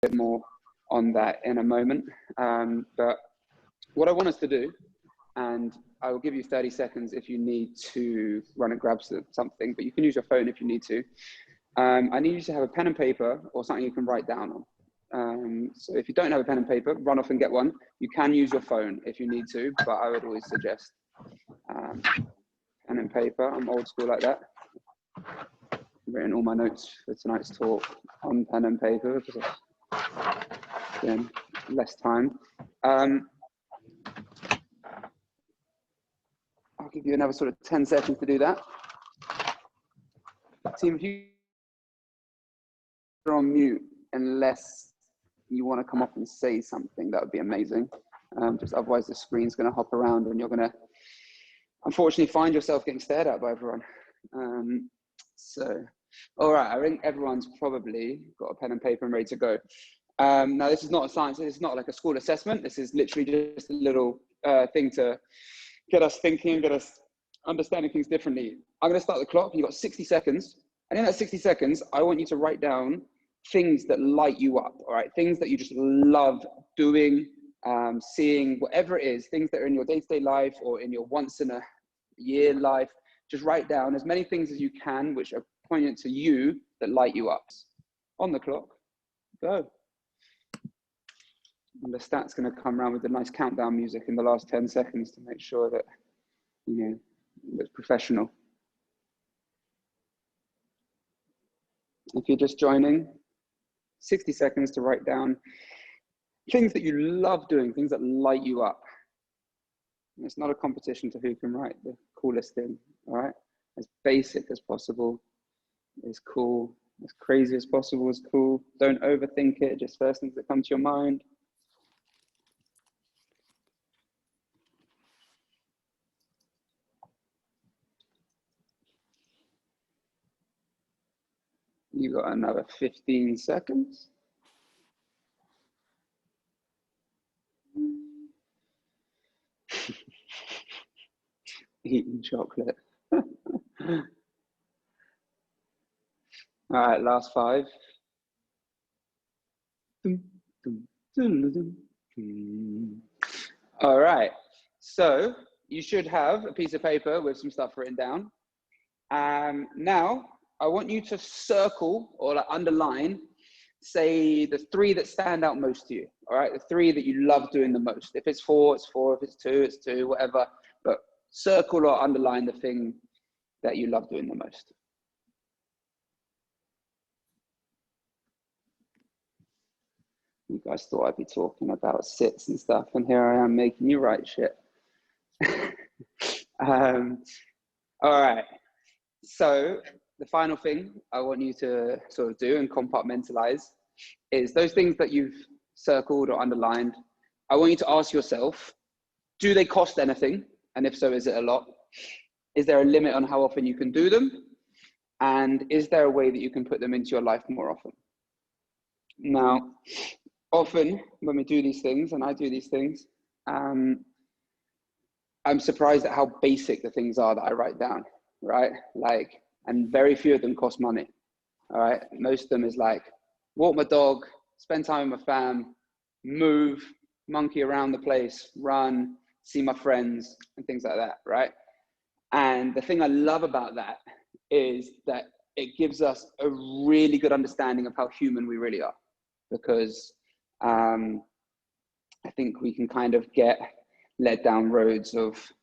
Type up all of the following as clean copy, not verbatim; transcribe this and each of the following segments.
bit more on that in a moment. But what I want us to do, and I will give you 30 seconds if you need to run and grab something, but you can use your phone if you need to. I need you to have a pen and paper or something you can write down on. So if you don't have a pen and paper, run off and get one. You can use your phone if you need to, but I would always suggest pen and paper. I'm old school like that. I've written all my notes for tonight's talk on pen and paper because again, less time. I'll give you another sort of 10 seconds to do that. Team, if you're on mute, unless you want to come up and say something, that would be amazing. Just otherwise the screen's going to hop around and you're going to unfortunately find yourself getting stared at by everyone. So, all right, I think everyone's probably got a pen and paper and ready to go. Now, this is not a science, it's not like a school assessment. This is literally just a little thing to get us thinking, get us understanding things differently. I'm going to start the clock. You've got 60 seconds. And in that 60 seconds, I want you to write down things that light you up, all right? Things that you just love doing, seeing, whatever it is, things that are in your day-to-day life or in your once-in-a-year life. Just write down as many things as you can which are poignant to you that light you up. On the clock, go. And the stat's going to come around with the nice countdown music in the last 10 seconds to make sure that, you know, it's professional. If you're just joining, 60 seconds to write down things that you love doing, things that light you up. And it's not a competition to who can write the coolest thing, all right? As basic as possible is cool. As crazy as possible is cool. Don't overthink it, just first things that come to your mind. You got another 15 seconds. Eating chocolate. All right, last 5. All right, so you should have a piece of paper with some stuff written down. Now, I want you to circle or like underline, say the 3 that stand out most to you, all right? The 3 that you love doing the most. If it's 4, it's 4. If it's 2, it's 2, whatever. But circle or underline the thing that you love doing the most. You guys thought I'd be talking about sits and stuff, and here I am making you write shit. All right, so the final thing I want you to sort of do and compartmentalize is those things that you've circled or underlined. I want you to ask yourself, do they cost anything? And if so, is it a lot? Is there a limit on how often you can do them? And is there a way that you can put them into your life more often? Now, often when we do these things, and I do these things, I'm surprised at how basic the things are that I write down, right? Like, and very few of them cost money, all right? Most of them is like, walk my dog, spend time with my fam, move, monkey around the place, run, see my friends, and things like that, right? And the thing I love about that is that it gives us a really good understanding of how human we really are, because I think we can kind of get led down roads of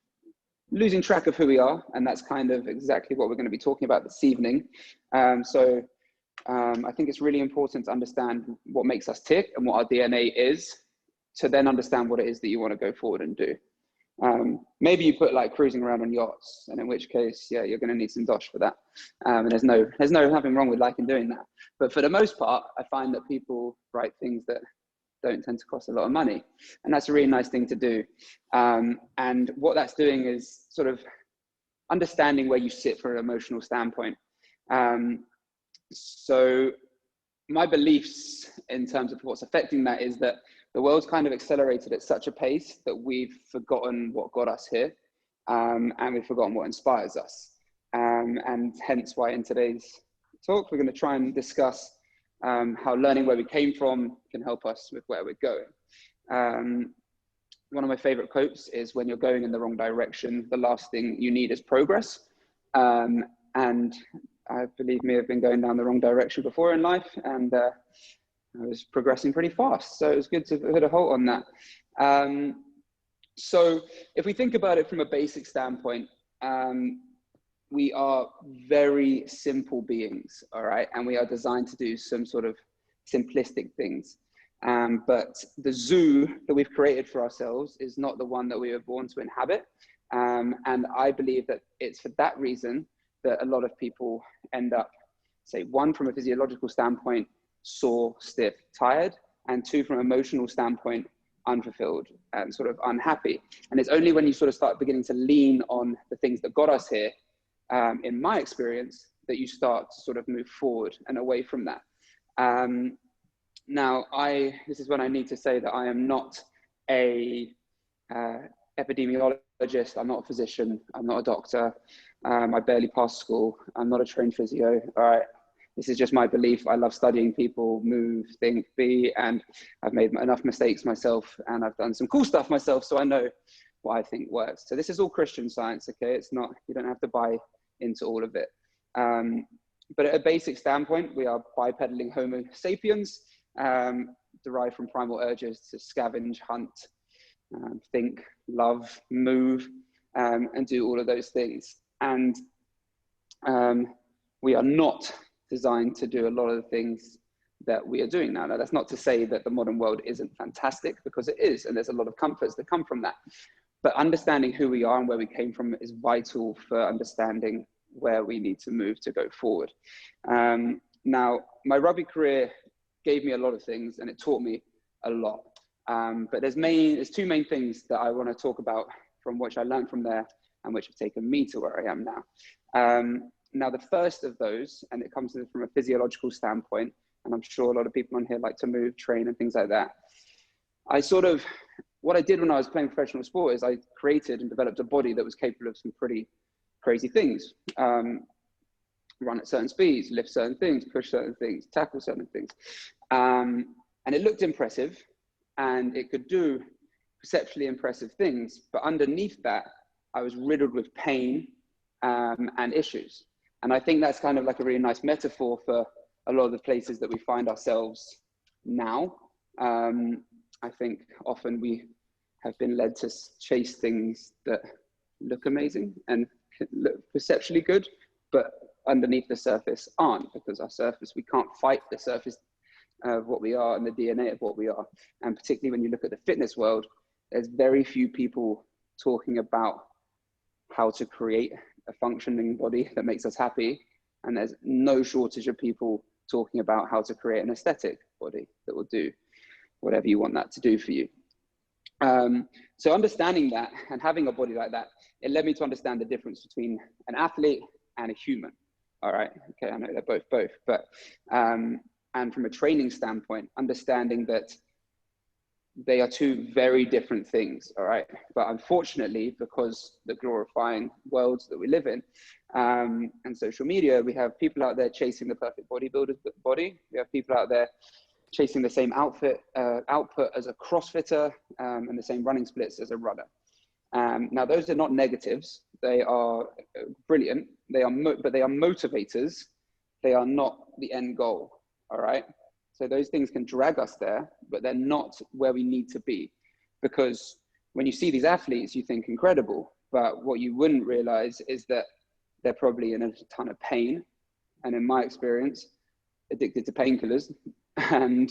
losing track of who we are, and that's kind of exactly what we're going to be talking about this evening. I think it's really important to understand what makes us tick and what our DNA is, to then understand what it is that you want to go forward and do. Maybe you put like cruising around on yachts, and in which case, yeah, you're going to need some dosh for that. And there's nothing wrong with liking doing that. But for the most part, I find that people write things that don't tend to cost a lot of money. And that's a really nice thing to do. And what that's doing is sort of understanding where you sit from an emotional standpoint. So my beliefs in terms of what's affecting that is that the world's kind of accelerated at such a pace that we've forgotten what got us here, and we've forgotten what inspires us. And hence why in today's talk, we're going to try and discuss how learning where we came from can help us with where we're going. One of my favorite quotes is, when you're going in the wrong direction, the last thing you need is progress. And I believe me, I've been going down the wrong direction before in life, and I was progressing pretty fast. So it was good to put a halt on that. So if we think about it from a basic standpoint, we are very simple beings, all right? And we are designed to do some sort of simplistic things. But the zoo that we've created for ourselves is not the one that we were born to inhabit. And I believe that it's for that reason that a lot of people end up, say, one, from a physiological standpoint, sore, stiff, tired, and two, from an emotional standpoint, unfulfilled and sort of unhappy. And it's only when you sort of start beginning to lean on the things that got us here, in my experience, that you start to sort of move forward and away from that. Now, this is when I need to say that I am not a epidemiologist. I'm not a physician. I'm not a doctor. I barely passed school. I'm not a trained physio. All right. This is just my belief. I love studying people, move, think, be, and I've made enough mistakes myself, and I've done some cool stuff myself, so I know what I think works. So this is all Christian science, okay? It's not, you don't have to buy into all of it. But at a basic standpoint, we are bipedaling Homo sapiens, derived from primal urges to scavenge, hunt, think, love, move, and do all of those things. And we are not designed to do a lot of the things that we are doing now. Now, that's not to say that the modern world isn't fantastic, because it is, and there's a lot of comforts that come from that. But understanding who we are and where we came from is vital for understanding where we need to move to go forward. Now, my rugby career gave me a lot of things, and it taught me a lot. But there's two main things that I want to talk about from which I learned from there and which have taken me to where I am now. Now, the first of those, and it comes from a physiological standpoint, and I'm sure a lot of people on here like to move, train, and things like that. What I did when I was playing professional sport is I created and developed a body that was capable of some pretty crazy things. Run at certain speeds, lift certain things, push certain things, tackle certain things. And it looked impressive, and it could do perceptually impressive things. But underneath that, I was riddled with pain and issues. And I think that's kind of like a really nice metaphor for a lot of the places that we find ourselves now. I think often we have been led to chase things that look amazing and look perceptually good, but underneath the surface aren't, because our surface, we can't fight the surface of what we are and the DNA of what we are. And particularly when you look at the fitness world, there's very few people talking about how to create a functioning body that makes us happy. And there's no shortage of people talking about how to create an aesthetic body that will do whatever you want that to do for you. So understanding that and having a body like that, it led me to understand the difference between an athlete and a human. All right, okay, I know they're both, but, and from a training standpoint, understanding that they are two very different things, all right? But unfortunately, because the glorifying worlds that we live in, and social media, we have people out there chasing the perfect bodybuilder's body. We have people out there chasing the same output as a CrossFitter, and the same running splits as a runner. Now, those are not negatives. They are brilliant. But they are motivators. They are not the end goal, all right? So those things can drag us there, but they're not where we need to be. Because when you see these athletes, you think incredible, but what you wouldn't realize is that they're probably in a ton of pain. And in my experience, addicted to painkillers and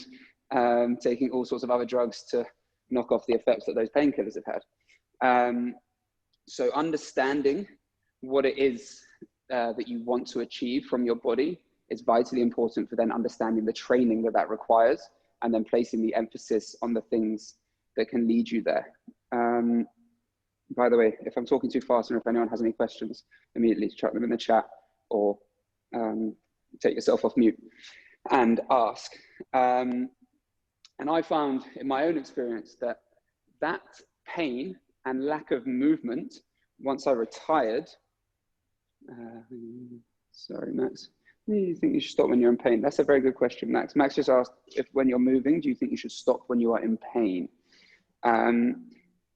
taking all sorts of other drugs to knock off the effects that those painkillers have had. So understanding what it is that you want to achieve from your body is vitally important for then understanding the training that requires, and then placing the emphasis on the things that can lead you there. By the way, if I'm talking too fast or if anyone has any questions, immediately chuck them in the chat or take yourself off mute and ask. And I found in my own experience that pain and lack of movement, once I retired, sorry, Max, You think you should stop when you're in pain? That's a very good question, Max. Max just asked if when you're moving, do you think you should stop when you are in pain?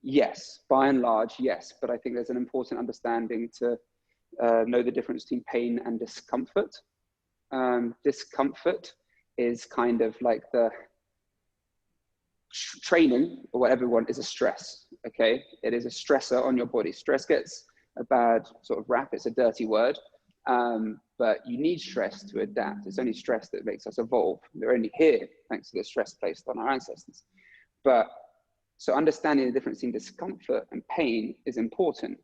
Yes, by and large, yes. But I think there's an important understanding to know the difference between pain and discomfort. Discomfort is kind of like the training, or what everyone is, a stress. Okay, it is a stressor on your body. Stress gets a bad sort of rap. It's a dirty word. But you need stress to adapt. It's only stress that makes us evolve. We're only here thanks to the stress placed on our ancestors. But so understanding the difference between discomfort and pain is important.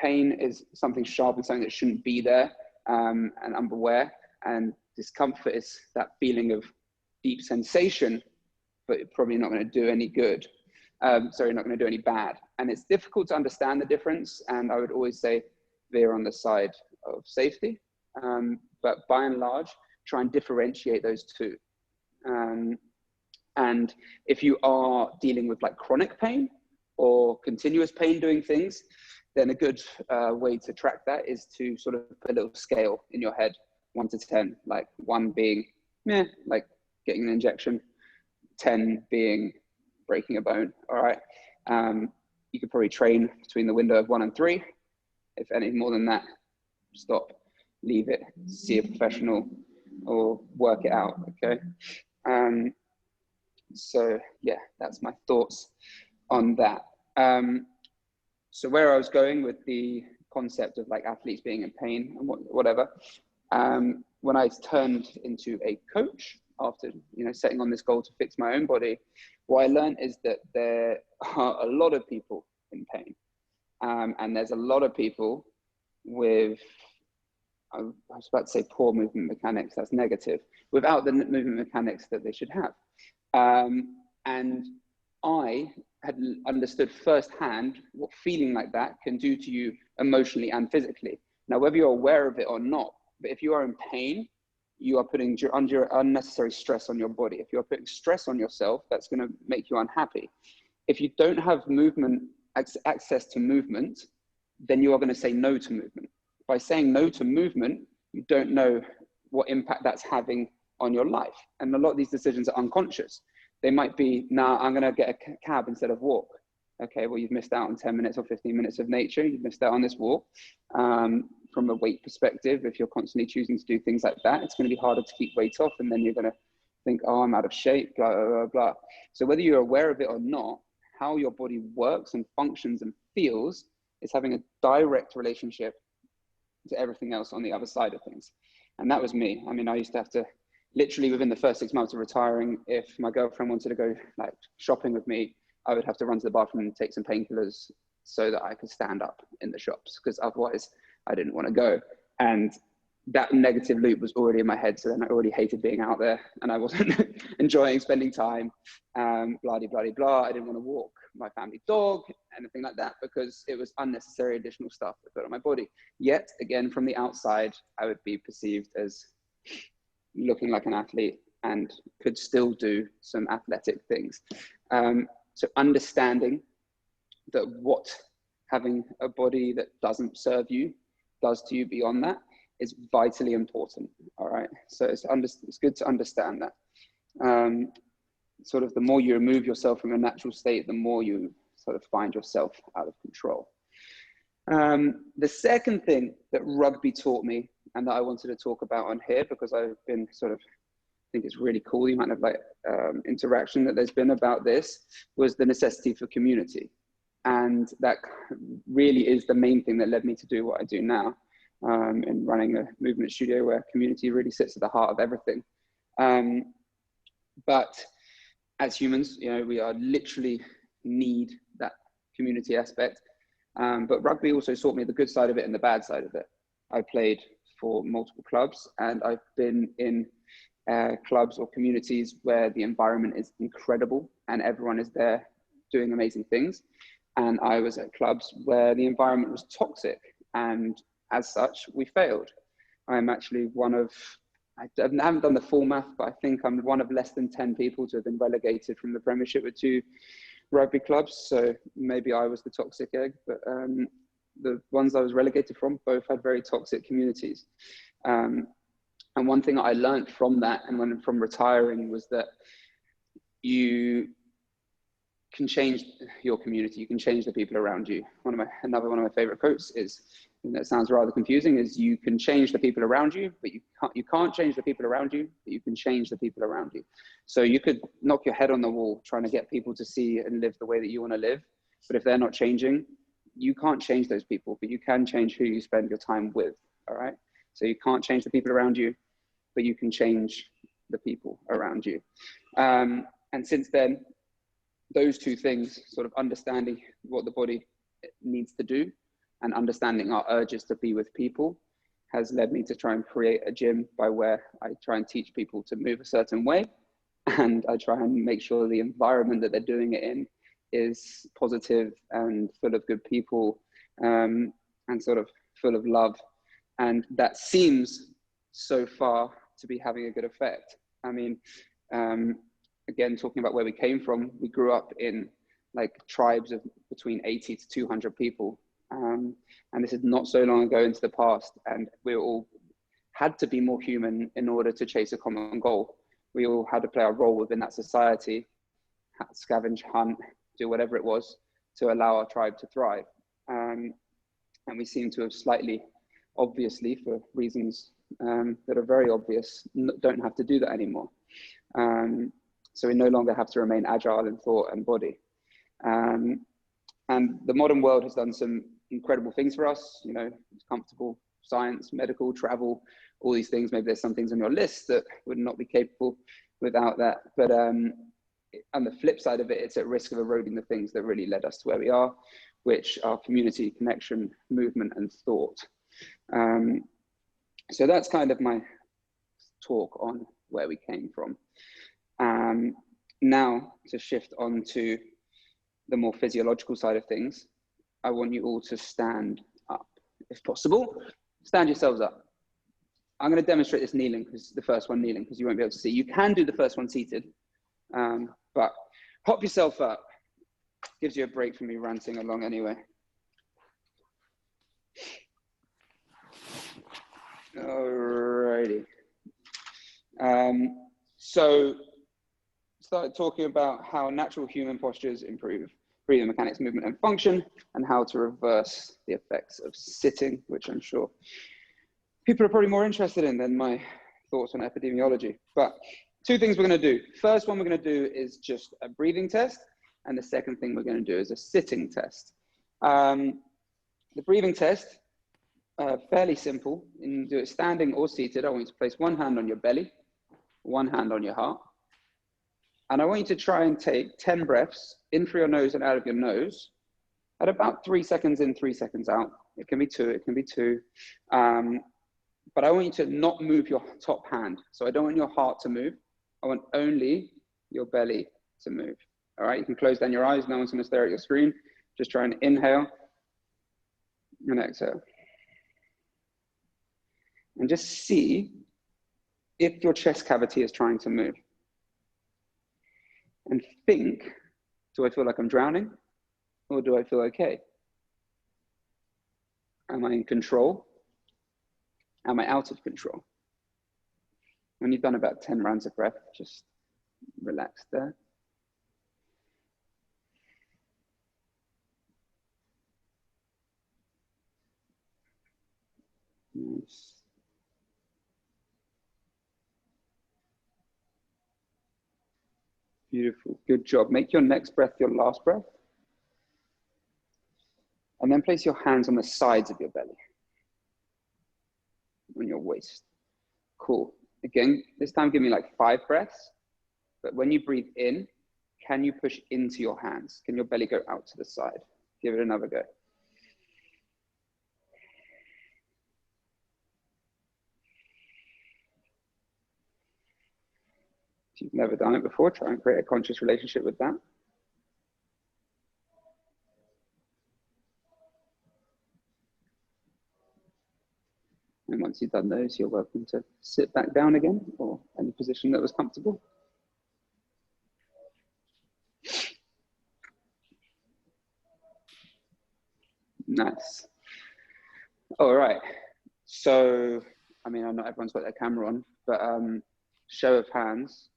Pain is something sharp and something that shouldn't be there, and unaware. And discomfort is that feeling of deep sensation, but probably not going to do any good. Sorry, not going to do any bad. And it's difficult to understand the difference. And I would always say veer on the side of safety. But by and large, try and differentiate those two. And if you are dealing with like chronic pain or continuous pain doing things, then a good way to track that is to sort of put a little scale in your head, 1 to 10, like 1 being, like getting an injection, 10 being breaking a bone. All right. You could probably train between the window of 1 and 3. If anything more than that, stop, leave it, see a professional or work it out. Okay. So yeah, that's my thoughts on that. So where I was going with the concept of like athletes being in pain and whatever, when I turned into a coach after, setting on this goal to fix my own body, what I learned is that there are a lot of people in pain. And there's a lot of people with, I was about to say poor movement mechanics, that's negative, without the movement mechanics that they should have. And I had understood firsthand what feeling like that can do to you emotionally and physically. Now, whether you're aware of it or not, but if you are in pain, you are putting under unnecessary stress on your body. If you're putting stress on yourself, that's going to make you unhappy. If you don't have movement, access to movement, then you are going to say no to movement. By saying no to movement, you don't know what impact that's having on your life. And a lot of these decisions are unconscious. They might be, nah, I'm going to get a cab instead of walk. Okay, well, you've missed out on 10 minutes or 15 minutes of nature. You've missed out on this walk. From a weight perspective, if you're constantly choosing to do things like that, it's going to be harder to keep weight off. And then you're going to think, oh, I'm out of shape, blah, blah, blah, blah. So whether you're aware of it or not, how your body works and functions and feels is having a direct relationship to everything else on the other side of things. And that was me. I mean, I used to have to, literally within the first 6 months of retiring, if my girlfriend wanted to go like shopping with me, I would have to run to the bathroom and take some painkillers so that I could stand up in the shops, because otherwise I didn't want to go. And that negative loop was already in my head. So then I already hated being out there and I wasn't enjoying spending time, blah, blah, blah, blah. I didn't want to walk my family dog, anything like that, because it was unnecessary additional stuff to put on my body. Yet again, from the outside, I would be perceived as looking like an athlete and could still do some athletic things. So understanding that what having a body that doesn't serve you does to you beyond that is vitally important. All right. So it's good to understand that. Sort of the more you remove yourself from a natural state, the more you sort of find yourself out of control. The second thing that rugby taught me, and that I wanted to talk about on here, because I've been sort of, I think it's really cool, the amount of like interaction that there's been about this, was the necessity for community. And that really is the main thing that led me to do what I do now, in running a movement studio where community really sits at the heart of everything. But as humans, we are literally need that community aspect. But rugby also taught me the good side of it and the bad side of it. I played for multiple clubs, and I've been in clubs or communities where the environment is incredible and everyone is there doing amazing things. And I was at clubs where the environment was toxic, and as such, we failed. I'm actually one of, I haven't done the full math, but I think I'm one of less than 10 people to have been relegated from the Premiership with 2 rugby clubs. So maybe I was the toxic egg, but the ones I was relegated from both had very toxic communities. And one thing I learned from that and from retiring was that you can change your community, you can change the people around you. Another one of my favorite quotes is, and that sounds rather confusing, is you can change the people around you, but you can't change the people around you, but you can change the people around you. So you could knock your head on the wall trying to get people to see and live the way that you want to live, but if they're not changing, you can't change those people, but you can change who you spend your time with. All right, so you can't change the people around you, but you can change the people around you. And since then, those two things, sort of understanding what the body needs to do and understanding our urges to be with people, has led me to try and create a gym by where I try and teach people to move a certain way, and I try and make sure the environment that they're doing it in is positive and full of good people, and sort of full of love. And that seems so far to be having a good effect. I mean, again, talking about where we came from, we grew up in like tribes of between 80 to 200 people. And this is not so long ago into the past, and we all had to be more human in order to chase a common goal. We all had to play our role within that society, scavenge, hunt, do whatever it was to allow our tribe to thrive. And we seem to have slightly, obviously for reasons that are very obvious, don't have to do that anymore. So we no longer have to remain agile in thought and body. And the modern world has done some incredible things for us, you know, it's comfortable, science, medical, travel, all these things. Maybe there's some things on your list that would not be capable without that. But on the flip side of it, it's at risk of eroding the things that really led us to where we are, which are community, connection, movement, and thought. So that's kind of my talk on where we came from. Now to shift on to the more physiological side of things, I want you all to stand up, if possible. Stand yourselves up. I'm going to demonstrate this kneeling, because the first one kneeling, because you won't be able to see. You can do the first one seated, but hop yourself up. Gives you a break from me ranting along anyway. Alrighty. So started talking about how natural human postures improve breathing mechanics, movement, and function, and how to reverse the effects of sitting, which I'm sure people are probably more interested in than my thoughts on epidemiology. But two things we're going to do. First one we're going to do is just a breathing test, and the second thing we're going to do is a sitting test. The breathing test, fairly simple. You can do it standing or seated. I want you to place one hand on your belly, one hand on your heart. And I want you to try and take 10 breaths in through your nose and out of your nose at about 3 seconds in, 3 seconds out. It can be two, it can be two. But I want you to not move your top hand. So I don't want your heart to move. I want only your belly to move. All right, you can close down your eyes. No one's going to stare at your screen. Just try and inhale and exhale. And just see if your chest cavity is trying to move. And think, do I feel like I'm drowning, or do I feel okay? Am I in control? Am I out of control? When you've done about 10 rounds of breath, just relax there. Nice. Beautiful, good job. Make your next breath your last breath. And then place your hands on the sides of your belly, on your waist. Cool. Again, this time give me like 5 breaths. But when you breathe in, can you push into your hands? Can your belly go out to the side? Give it another go. If you've never done it before, try and create a conscious relationship with that. And once you've done those, you're welcome to sit back down again, or any position that was comfortable. Nice. All right. So I mean, I know everyone's got their camera on, but show of hands,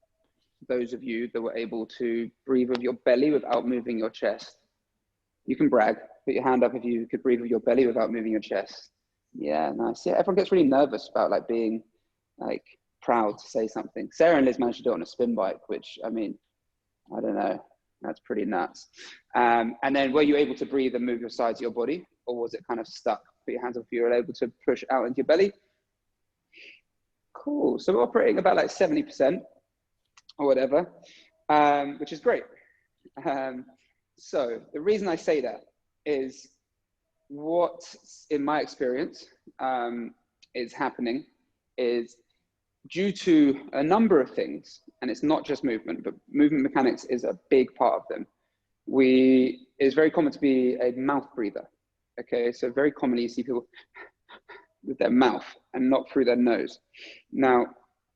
those of you that were able to breathe with your belly without moving your chest. You can brag, put your hand up if you could breathe with your belly without moving your chest. Yeah, nice. Yeah, everyone gets really nervous about like being like proud to say something. Sarah and Liz managed to do it on a spin bike, which, I mean, I don't know, that's pretty nuts. And then were you able to breathe and move your sides of your body, or was it kind of stuck? Put your hands up if you were able to push out into your belly. Cool, so we're operating about like 70% or whatever, which is great. So the reason I say that is what, in my experience, is happening is due to a number of things, and it's not just movement, but movement mechanics is a big part of them. It's very common to be a mouth breather. Okay, so very commonly you see people with their mouth and not through their nose. Now,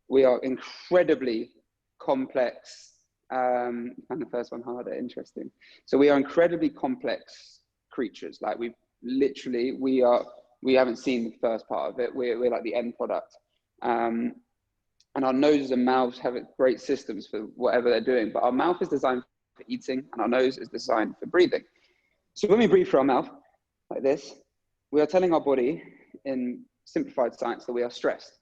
we are incredibly complex. And the first one harder, interesting. So we are incredibly complex creatures. Like we haven't seen the first part of it. We're like the end product. And our noses and mouths have great systems for whatever they're doing, but our mouth is designed for eating and our nose is designed for breathing. So when we breathe through our mouth like this, we are telling our body in simplified science that we are stressed.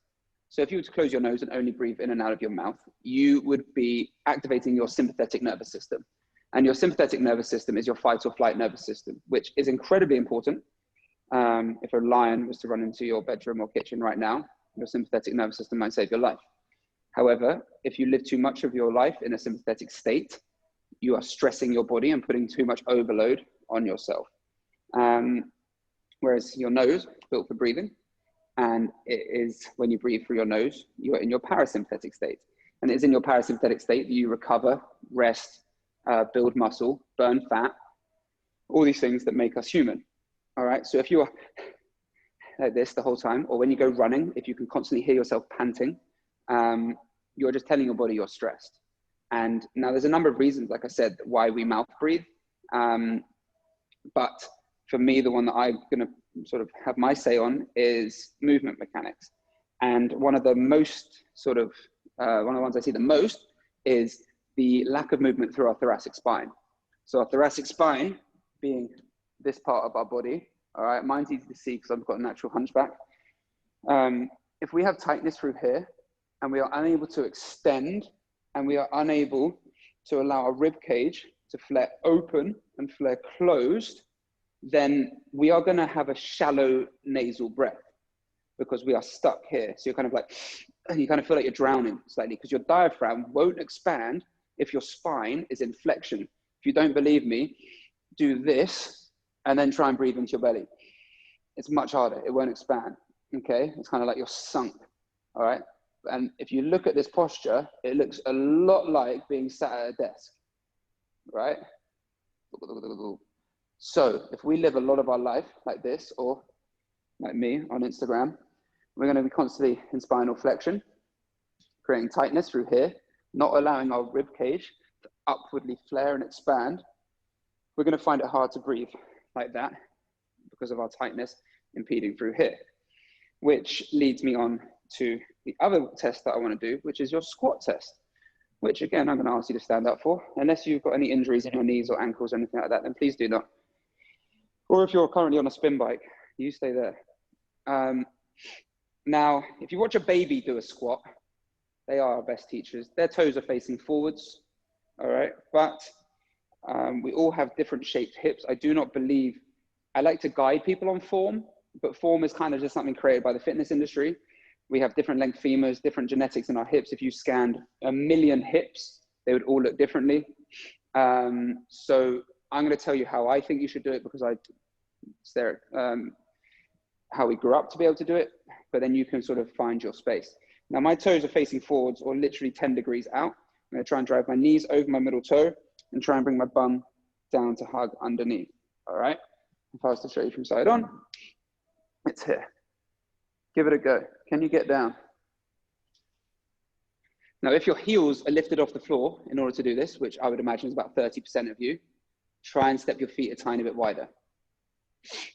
So if you were to close your nose and only breathe in and out of your mouth, you would be activating your sympathetic nervous system. And your sympathetic nervous system is your fight or flight nervous system, which is incredibly important. If a lion was to run into your bedroom or kitchen right now, your sympathetic nervous system might save your life. However, if you live too much of your life in a sympathetic state, you are stressing your body and putting too much overload on yourself. Whereas your nose, built for breathing, and it is when you breathe through your nose, you are in your parasympathetic state. And it's in your parasympathetic state that you recover, rest, build muscle, burn fat, all these things that make us human. All right, so if you are like this the whole time, or when you go running, if you can constantly hear yourself panting, you're just telling your body you're stressed. And now there's a number of reasons, like I said, why we mouth breathe. But for me, the one that I'm gonna sort of have my say on is movement mechanics. And one of the most one of the ones I see the most is the lack of movement through our thoracic spine. So our thoracic spine being this part of our body, all right, mine's easy to see because I've got a natural hunchback. If we have tightness through here and we are unable to extend and we are unable to allow our rib cage to flare open and flare closed, then we are going to have a shallow nasal breath because we are stuck here. So you're kind of like, you kind of feel like you're drowning slightly because your diaphragm won't expand if your spine is in flexion. If you don't believe me, do this and then try and breathe into your belly. It's much harder. It won't expand. Okay. It's kind of like you're sunk. All right. And if you look at this posture, it looks a lot like being sat at a desk, right? So if we live a lot of our life like this, or like me on Instagram, we're going to be constantly in spinal flexion, creating tightness through here, not allowing our rib cage to upwardly flare and expand. We're going to find it hard to breathe like that because of our tightness impeding through here, which leads me on to the other test that I want to do, which is your squat test, which again, I'm going to ask you to stand up for. Unless you've got any injuries in your knees or ankles or anything like that, then please do not. Or if you're currently on a spin bike, you stay there. Now, if you watch a baby do a squat, they are our best teachers. Their toes are facing forwards, all right? But we all have different shaped hips. I do not believe, I like to guide people on form, but form is kind of just something created by the fitness industry. We have different length femurs, different genetics in our hips. If you scanned 1 million hips, they would all look differently. So I'm going to tell you how I think you should do it because it's there, how we grew up to be able to do it, but then you can sort of find your space. Now my toes are facing forwards or literally 10 degrees out. I'm going to try and drive my knees over my middle toe and try and bring my bum down to hug underneath. All right. If I was to show you from side on, it's here. Give it a go. Can you get down? Now, if your heels are lifted off the floor in order to do this, which I would imagine is about 30% of you, try and step your feet a tiny bit wider.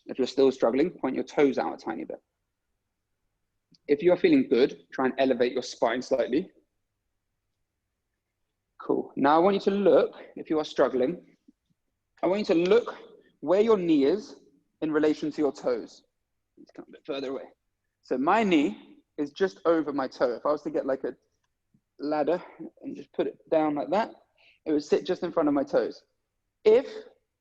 If you're still struggling, point your toes out a tiny bit. If you're feeling good, try and elevate your spine slightly. Cool. Now I want you to look, if you are struggling, I want you to look where your knee is in relation to your toes. Let's come a bit further away. So my knee is just over my toe. If I was to get like a ladder and just put it down like that, it would sit just in front of my toes. If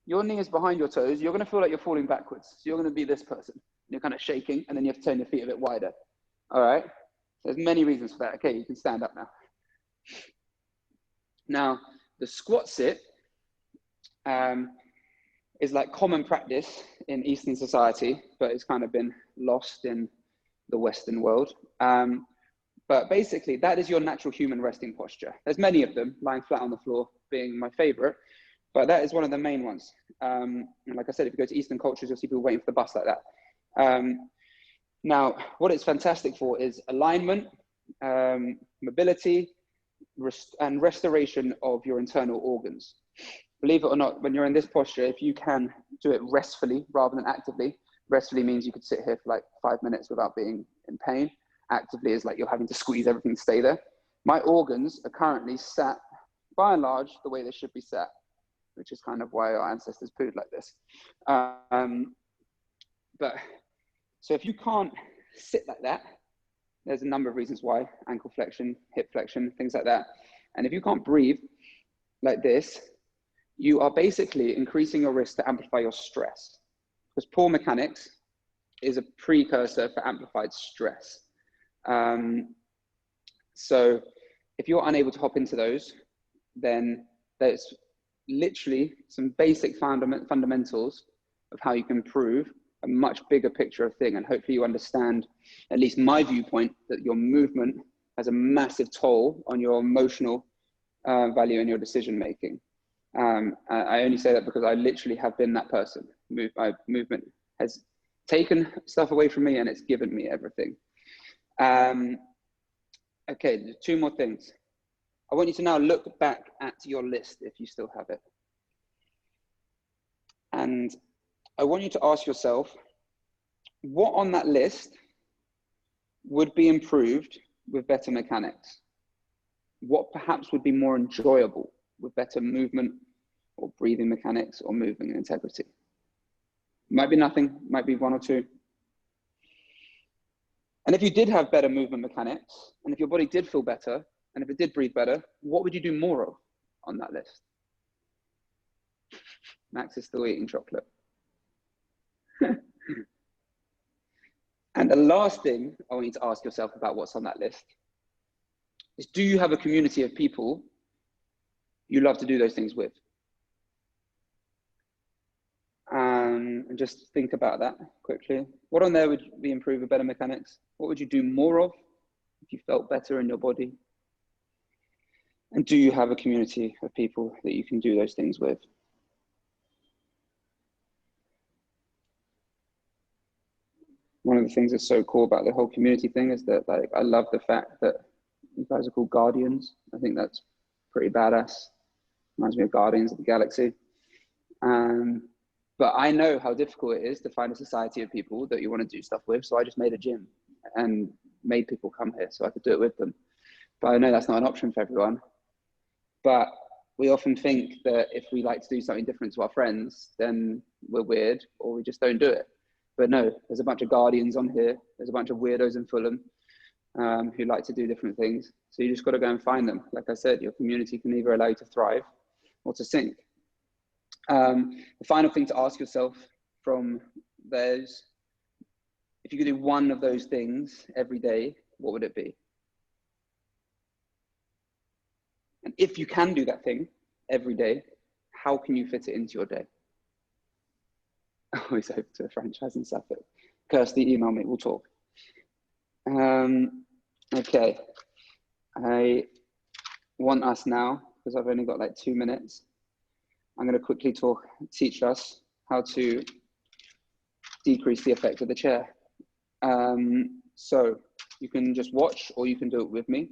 your knee is behind your toes, you're going to feel like you're falling backwards. So you're going to be this person. You're kind of shaking, and then you have to turn your feet a bit wider. All right? There's many reasons for that. Okay, you can stand up now. Now, the squat sit is like common practice in Eastern society, but it's kind of been lost in the Western world. But basically, that is your natural human resting posture. There's many of them, lying flat on the floor being my favorite, but that is one of the main ones. And like I said, if you go to Eastern cultures, you'll see people waiting for the bus like that. Now, what it's fantastic for is alignment, mobility, and restoration of your internal organs. Believe it or not, when you're in this posture, if you can do it restfully rather than actively, restfully means you could sit here for like 5 minutes without being in pain. Actively is like you're having to squeeze everything to stay there. My organs are currently sat, by and large, the way they should be sat, which is kind of why our ancestors pooed like this. But so if you can't sit like that, there's a number of reasons why: ankle flexion, hip flexion, things like that. And if you can't breathe like this, you are basically increasing your risk to amplify your stress, because poor mechanics is a precursor for amplified stress. So if you're unable to hop into those, then there's literally some basic fundamentals of how you can improve a much bigger picture of thing. And hopefully you understand, at least my viewpoint, that your movement has a massive toll on your emotional value and your decision making. I only say that because I literally have been that person. Movement has taken stuff away from me and it's given me everything. Okay, 2 more things. I want you to now look back at your list if you still have it. And I want you to ask yourself, what on that list would be improved with better mechanics? What perhaps would be more enjoyable with better movement or breathing mechanics or moving integrity? Might be nothing, might be 1 or 2. And if you did have better movement mechanics, and if your body did feel better, and if it did breathe better, what would you do more of on that list? Max is still eating chocolate. And the last thing I want you to ask yourself about what's on that list is, do you have a community of people you love to do those things with? And just think about that quickly. What on there would be improve with better mechanics? What would you do more of if you felt better in your body? And do you have a community of people that you can do those things with? One of the things that's so cool about the whole community thing is that, like, I love the fact that you guys are called guardians. I think that's pretty badass. Reminds me of Guardians of the Galaxy. But I know how difficult it is to find a society of people that you want to do stuff with. So I just made a gym and made people come here so I could do it with them. But I know that's not an option for everyone. But we often think that if we like to do something different to our friends, then we're weird or we just don't do it. But no, there's a bunch of guardians on here. There's a bunch of weirdos in Fulham who like to do different things. So you just got to go and find them. Like I said, your community can either allow you to thrive or to sink. The final thing to ask yourself from those, if you could do one of those things every day, what would it be? And if you can do that thing every day, how can you fit it into your day? Always open to a franchise in Suffolk. Kirsty, email me, we'll talk. Okay, I want us now, because I've only got like 2 minutes, I'm going to quickly teach us how to decrease the effect of the chair. So you can just watch or you can do it with me.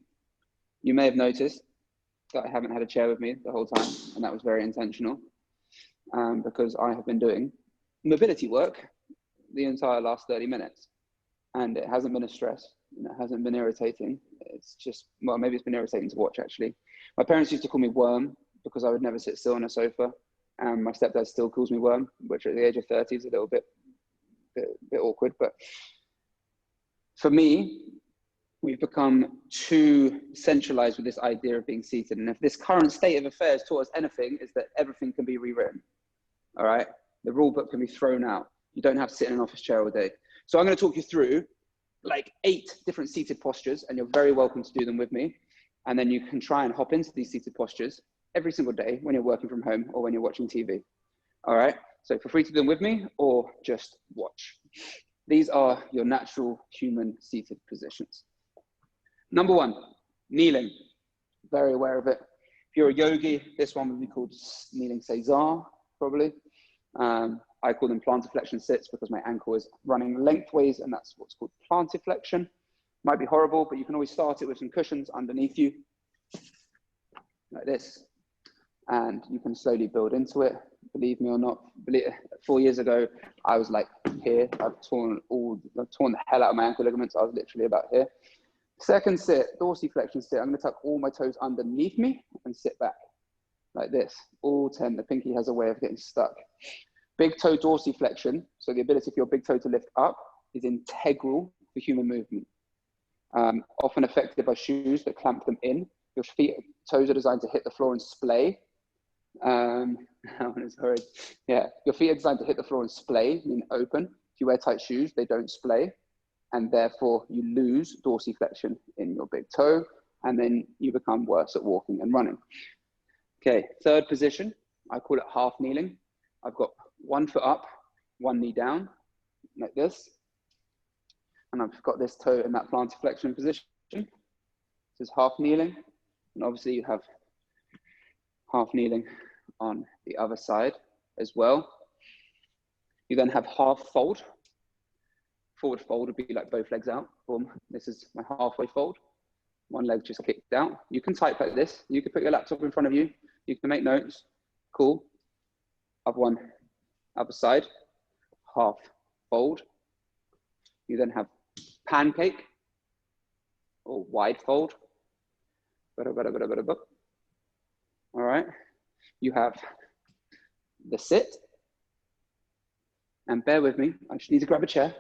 You may have noticed that I haven't had a chair with me the whole time, and that was very intentional because I have been doing mobility work the entire last 30 minutes and it hasn't been a stress. and it hasn't been irritating. It's just, well, maybe it's been irritating to watch actually. My parents used to call me Worm because I would never sit still on a sofa. And my stepdad still calls me Worm, which at the age of 30 is a little bit awkward. But for me, we've become too centralized with this idea of being seated. And if this current state of affairs taught us anything, is that everything can be rewritten. All right? The rule book can be thrown out. You don't have to sit in an office chair all day. So I'm going to talk you through like 8 different seated postures, and you're very welcome to do them with me. And then you can try and hop into these seated postures every single day when you're working from home or when you're watching TV. All right, so feel free to do them with me or just watch. These are your natural human seated positions. Number 1, kneeling. Very aware of it. If you're a yogi, this one would be called kneeling Caesar, probably. I call them plantar flexion sits because my ankle is running lengthways, and that's what's called plantar flexion. Might be horrible, but you can always start it with some cushions underneath you, like this. And you can slowly build into it. Believe me or not, 4 years ago, I was like here. I've torn the hell out of my ankle ligaments. I was literally about here. Second sit, dorsiflexion sit. I'm going to tuck all my toes underneath me and sit back like this. All 10. The pinky has a way of getting stuck. Big toe dorsiflexion. So the ability for your big toe to lift up is integral for human movement. Often affected by shoes that clamp them in. Your toes are designed to hit the floor and splay. That one is horrid. Yeah, your feet are designed to hit the floor and splay, meaning open. If you wear tight shoes, they don't splay, and therefore you lose dorsiflexion in your big toe, and then you become worse at walking and running. Okay, third position, I call it half kneeling. I've got one foot up, one knee down, like this, and I've got this toe in that plantar flexion position. This is half kneeling, and obviously you have half kneeling on the other side as well. You then have half fold. Forward fold would be like both legs out. Boom. This is my halfway fold. One leg just kicked out. You can type like this. You can put your laptop in front of you. You can make notes. Cool. Other one, other side. Half fold. You then have pancake or wide fold. All right. You have the sit. And bear with me. I just need to grab a chair.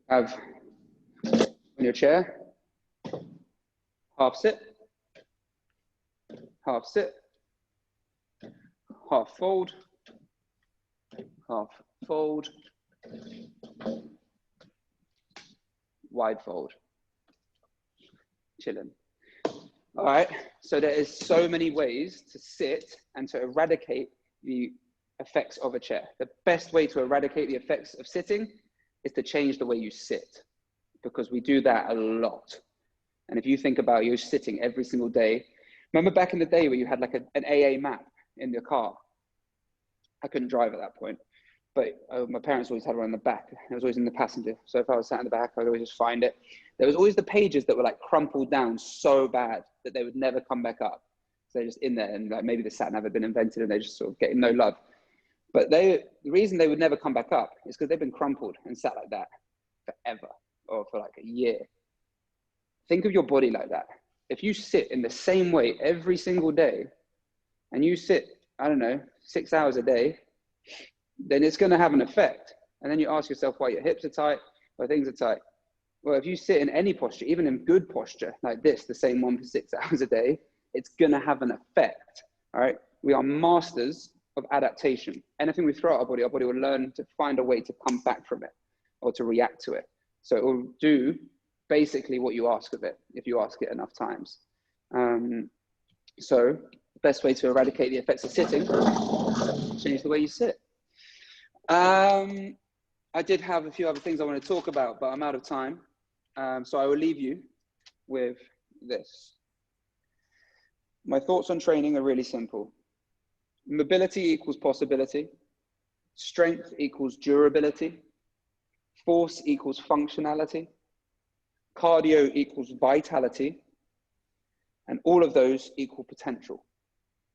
Have on your chair, half sit, half sit, half fold, wide fold, chilling. All right, so there is so many ways to sit and to eradicate the effects of a chair. The best way to eradicate the effects of sitting is to change the way you sit, because we do that a lot. And if you think about you sitting every single day, remember back in the day where you had like an AA map in your car? I couldn't drive at that point, but my parents always had one in the back. It was always in the passenger. So if I was sat in the back, I'd always just find it. There was always the pages that were like crumpled down so bad that they would never come back up. So they're just in there, and like maybe the sat nav had been invented and they're just sort of getting no love. But the reason they would never come back up is because they've been crumpled and sat like that forever, or for like a year. Think of your body like that. If you sit in the same way every single day, and you sit, I don't know, 6 hours a day, then it's going to have an effect. And then you ask yourself why your hips are tight, why things are tight. Well, if you sit in any posture, even in good posture, like this, the same one for 6 hours a day, it's going to have an effect. All right. We are masters of adaptation. Anything we throw at our body will learn to find a way to come back from it or to react to it. So it will do basically what you ask of it if you ask it enough times. So the best way to eradicate the effects of sitting, change the way you sit. I did have a few other things I want to talk about, but I'm out of time. So I will leave you with this. My thoughts on training are really simple. Mobility equals possibility. Strength equals durability. Force equals functionality. Cardio equals vitality. And all of those equal potential.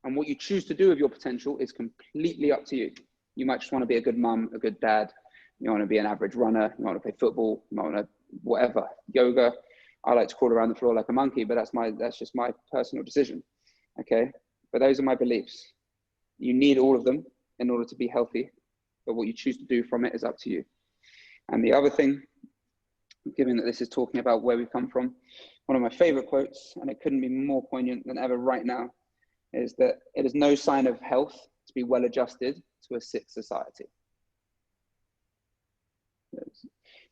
And what you choose to do with your potential is completely up to you. You might just want to be a good mum, a good dad. You want to be an average runner. You want to play football. You might want to whatever, yoga. I like to crawl around the floor like a monkey, but that's just my personal decision. Okay. But those are my beliefs. You need all of them in order to be healthy, but what you choose to do from it is up to you. And the other thing, given that this is talking about where we come from, one of my favorite quotes, and it couldn't be more poignant than ever right now, is that it is no sign of health to be well adjusted to a sick society. There's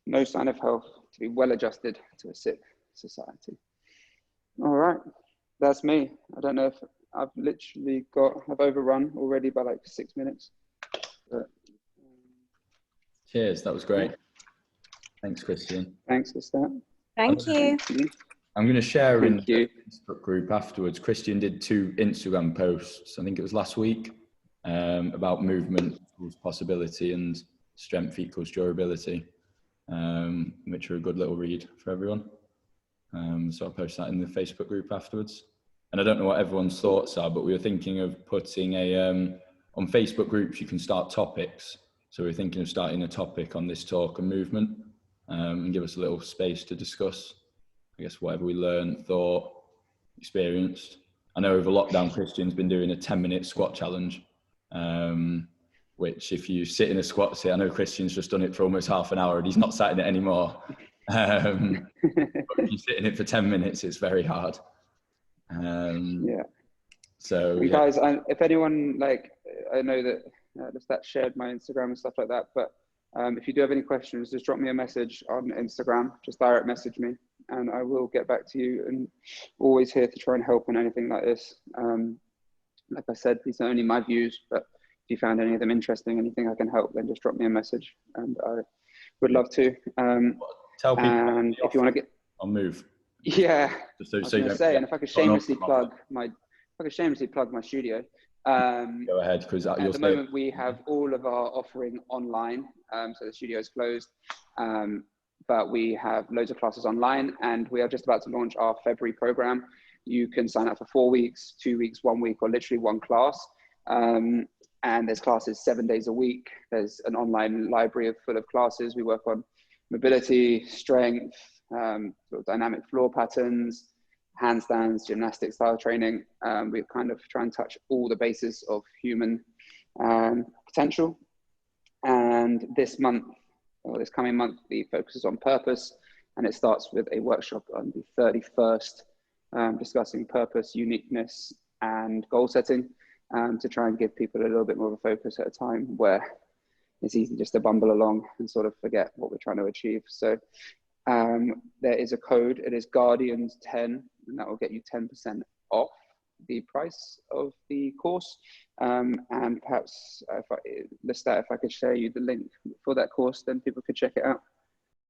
no sign of health to be well adjusted to a sick society. All right, that's me. I don't know if I've overrun already by like 6 minutes. But, cheers, that was great. Thanks, Christian. Thanks for that. Thank you. I'm going to share in the Facebook group afterwards. Christian did 2 Instagram posts, I think it was last week, about movement equals possibility and strength equals durability, which are a good little read for everyone. So I'll post that in the Facebook group afterwards. And I don't know what everyone's thoughts are, but we were thinking of putting on Facebook groups, you can start topics. So we're thinking of starting a topic on this talk and movement, and give us a little space to discuss, I guess, whatever we learned, thought, experienced. I know over lockdown, Christian's been doing a 10-minute squat challenge, which if you sit in a squat sit, I know Christian's just done it for almost half an hour and he's not sat in it anymore. But if you sit in it for 10 minutes, it's very hard. Yeah. So and yeah. guys, if anyone, like, I know that that shared my Instagram and stuff like that, but if you do have any questions, just drop me a message on Instagram, just direct message me and I will get back to you, and always here to try and help on anything like this. Like I said, these are only my views, but if you found any of them interesting, anything I can help, then just drop me a message and I would love to. Tell people, and if you want to get I'll move. Yeah, so I was going to say, and if I could shamelessly plug my studio. Go ahead, because at the moment we have all of our offering online, so the studio is closed, but we have loads of classes online, and we are just about to launch our February program. You can sign up for 4 weeks, 2 weeks, 1 week, or literally one class. And there's classes 7 days a week. There's an online library full of classes. We work on mobility, strength, sort of dynamic floor patterns, handstands, gymnastic style training. We kind of try and touch all the bases of human potential. And this month, or this coming month, the focus is on purpose, and it starts with a workshop on the 31st, discussing purpose, uniqueness, and goal setting, to try and give people a little bit more of a focus at a time where it's easy just to bumble along and sort of forget what we're trying to achieve. So there is a code, it is Guardians10, and that will get you 10% off the price of the course. And perhaps if I could share you the link for that course, then people could check it out.